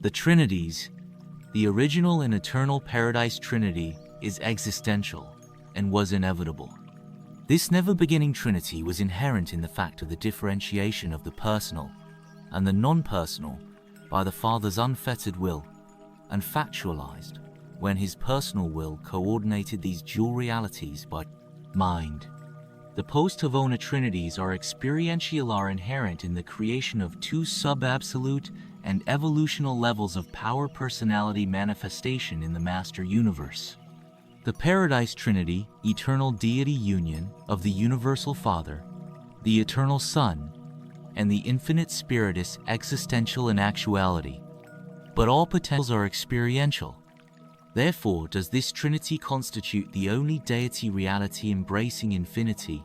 The Trinities, the original and eternal Paradise Trinity, is existential and was inevitable. This never-beginning Trinity was inherent in the fact of the differentiation of the personal and the non-personal by the Father's unfettered will, and factualized when his personal will coordinated these dual realities by mind. The post-Havona Trinities are inherent in the creation of two sub-absolute and evolutional levels of power personality manifestation in the Master Universe. The Paradise Trinity, eternal deity union of the Universal Father, the Eternal Son, and the Infinite Spirit is existential in actuality. But all potentials are experiential. Therefore, does this Trinity constitute the only deity reality embracing infinity,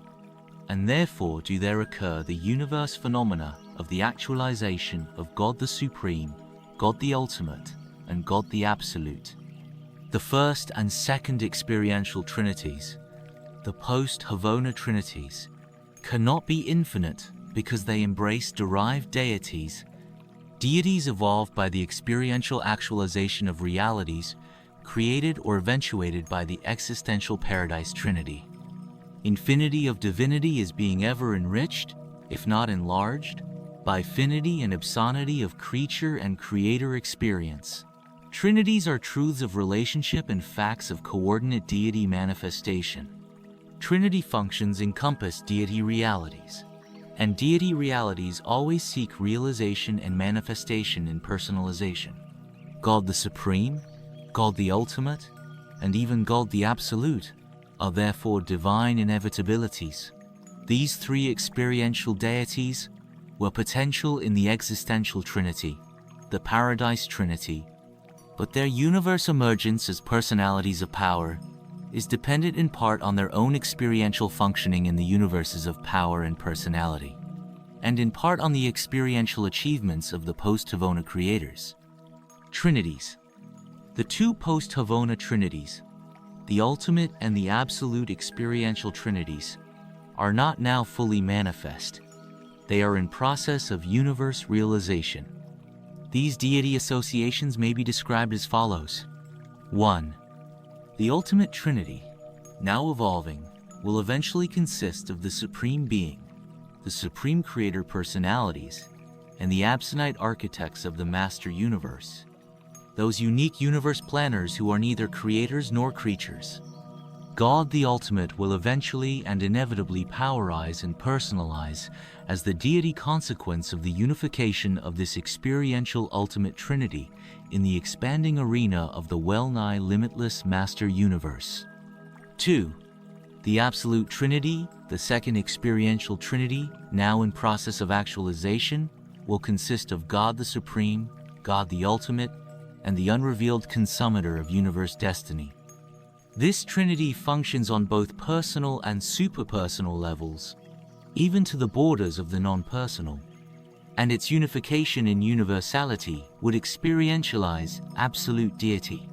and therefore do there occur the universe phenomena of the actualization of God the Supreme, God the Ultimate, and God the Absolute. The first and second experiential Trinities, the post-Havona Trinities, cannot be infinite because they embrace derived deities, deities evolved by the experiential actualization of realities created or eventuated by the existential Paradise Trinity. Infinity of divinity is being ever enriched, if not enlarged, by finity and obscenity of creature and creator experience. Trinities are truths of relationship and facts of coordinate deity manifestation. Trinity functions encompass deity realities, and deity realities always seek realization and manifestation in personalization. God the Supreme, God the Ultimate, and even God the Absolute are therefore divine inevitabilities. These three experiential deities were potential in the existential Trinity, the Paradise Trinity, but their universe emergence as personalities of power is dependent in part on their own experiential functioning in the universes of power and personality, and in part on the experiential achievements of the post-Havona creators. Trinities. The two post-Havona Trinities, the ultimate and the absolute experiential Trinities, are not now fully manifest. They are in process of universe realization. These deity associations may be described as follows. 1. The ultimate Trinity, now evolving, will eventually consist of the Supreme Being, the Supreme Creator personalities, and the Absonite architects of the Master Universe, those unique universe planners who are neither creators nor creatures. God the Ultimate will eventually and inevitably powerize and personalize as the deity consequence of the unification of this experiential ultimate Trinity in the expanding arena of the well-nigh limitless Master Universe. 2. The Absolute Trinity, the second experiential Trinity, now in process of actualization, will consist of God the Supreme, God the Ultimate, and the unrevealed consummator of universe destiny. This Trinity functions on both personal and superpersonal levels, even to the borders of the non-personal, and its unification in universality would experientialize absolute deity.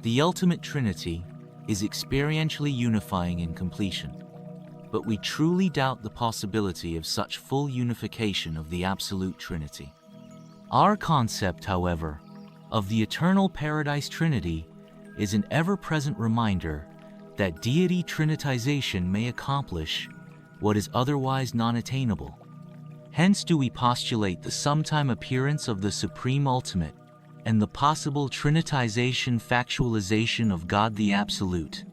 The ultimate Trinity is experientially unifying in completion, but we truly doubt the possibility of such full unification of the absolute Trinity. Our concept, however, of the eternal Paradise Trinity is an ever-present reminder that deity trinitization may accomplish what is otherwise non-attainable. Hence do we postulate the sometime appearance of the Supreme Ultimate and the possible trinitization factualization of God the Absolute.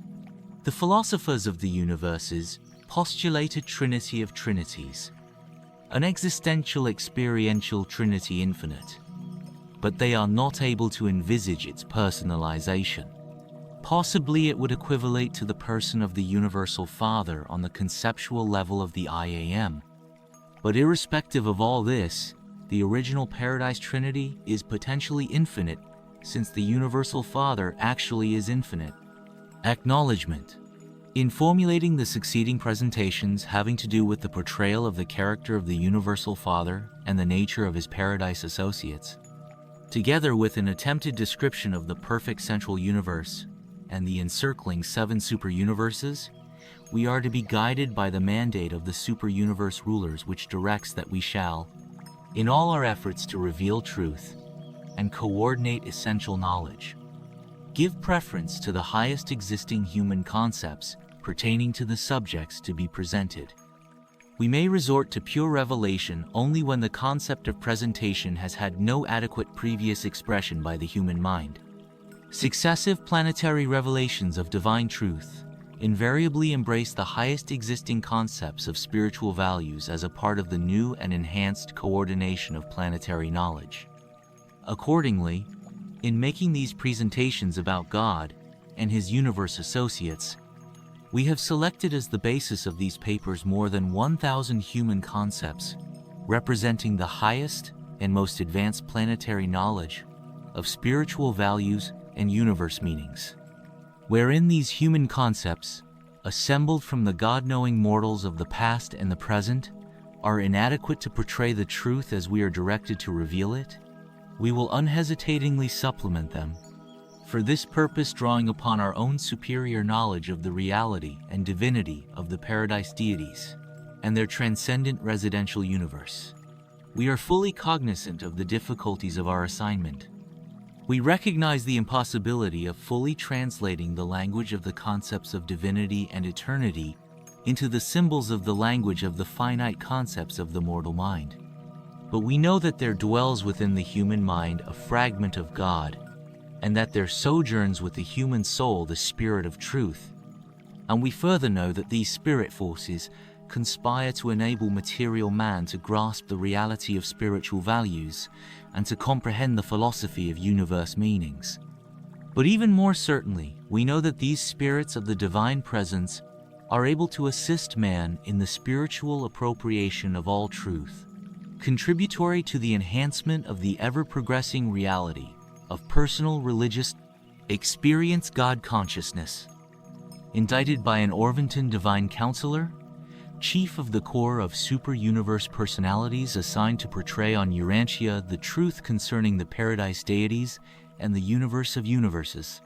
The philosophers of the universes postulated Trinity of Trinities, an existential experiential Trinity infinite, but they are not able to envisage its personalization. Possibly it would equivalate to the person of the Universal Father on the conceptual level of the I Am. But irrespective of all this, the original Paradise Trinity is potentially infinite, since the Universal Father actually is infinite. Acknowledgement. In formulating the succeeding presentations having to do with the portrayal of the character of the Universal Father and the nature of his Paradise associates, together with an attempted description of the perfect central universe and the encircling 7 super-universes, we are to be guided by the mandate of the super-universe rulers, which directs that we shall, in all our efforts to reveal truth, and coordinate essential knowledge. Give preference to the highest existing human concepts pertaining to the subjects to be presented. We may resort to pure revelation only when the concept of presentation has had no adequate previous expression by the human mind. Successive planetary revelations of divine truth invariably embrace the highest existing concepts of spiritual values as a part of the new and enhanced coordination of planetary knowledge. Accordingly, in making these presentations about God and His universe associates, we have selected as the basis of these papers more than 1,000 human concepts, representing the highest and most advanced planetary knowledge of spiritual values and universe meanings, wherein these human concepts, assembled from the God-knowing mortals of the past and the present, are inadequate to portray the truth as we are directed to reveal it. We will unhesitatingly supplement them, for this purpose drawing upon our own superior knowledge of the reality and divinity of the Paradise deities and their transcendent residential universe. We are fully cognizant of the difficulties of our assignment. We recognize the impossibility of fully translating the language of the concepts of divinity and eternity into the symbols of the language of the finite concepts of the mortal mind. But we know that there dwells within the human mind a fragment of God, and that there sojourns with the human soul the Spirit of truth. And we further know that these spirit forces conspire to enable material man to grasp the reality of spiritual values and to comprehend the philosophy of universe meanings. But even more certainly, we know that these spirits of the divine presence are able to assist man in the spiritual appropriation of all truth, contributory to the enhancement of the ever-progressing reality of personal religious experience God consciousness. Indicted by an Orvonton divine counselor, chief of the corps of super-universe personalities assigned to portray on Urantia the truth concerning the Paradise deities and the universe of universes.